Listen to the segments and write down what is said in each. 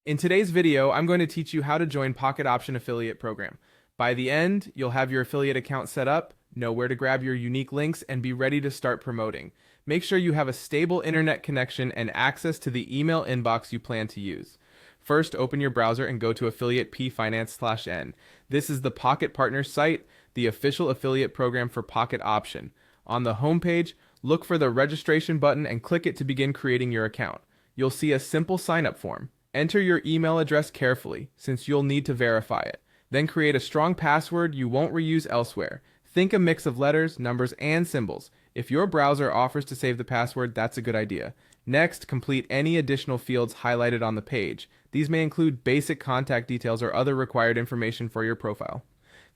In today's video, I'm going to teach you how to join Pocket Option Affiliate Program. By the end, you'll have your affiliate account set up, know where to grab your unique links, and be ready to start promoting. Make sure you have a stable internet connection and access to the email inbox you plan to use. First, open your browser and go to affiliatepfinance/n. This is the Pocket Partners site, the official affiliate program for Pocket Option. On the homepage, look for the registration button and click it to begin creating your account. You'll see a simple sign-up form. Enter your email address carefully, since you'll need to verify it. Then create a strong password you won't reuse elsewhere. Think a mix of letters, numbers, and symbols. If your browser offers to save the password, that's a good idea. Next, complete any additional fields highlighted on the page. These may include basic contact details or other required information for your profile.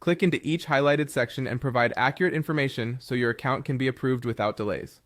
Click into each highlighted section and provide accurate information so your account can be approved without delays.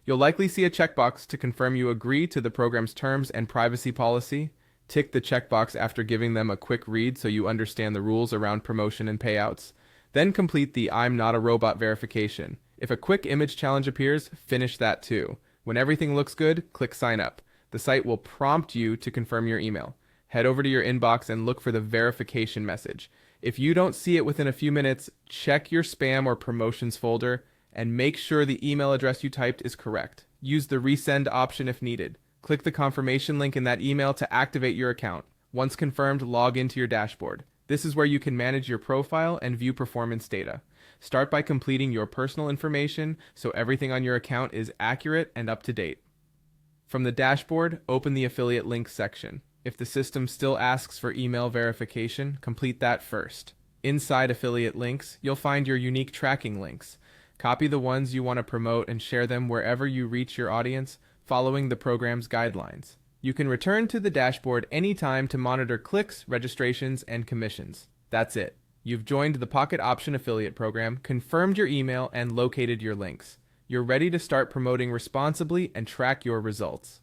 You'll likely see a checkbox to confirm you agree to the program's terms and privacy policy. Tick the checkbox after giving them a quick read so you understand the rules around promotion and payouts. Then complete the I'm not a robot verification. If a quick image challenge appears, finish that too. When everything looks good, click sign up. The site will prompt you to confirm your email. Head over to your inbox and look for the verification message. If you don't see it within a few minutes, check your spam or promotions folder and make sure the email address you typed is correct. Use the resend option if needed. Click the confirmation link in that email to activate your account. Once confirmed, log into your dashboard. This is where you can manage your profile and view performance data. Start by completing your personal information so everything on your account is accurate and up to date. From the dashboard, open the affiliate links section. If the system still asks for email verification, complete that first. Inside affiliate links, you'll find your unique tracking links. Copy the ones you want to promote and share them wherever you reach your audience, following the program's guidelines. You can return to the dashboard anytime to monitor clicks, registrations, and commissions. That's it. You've joined the Pocket Option Affiliate Program, confirmed your email, and located your links. You're ready to start promoting responsibly and track your results.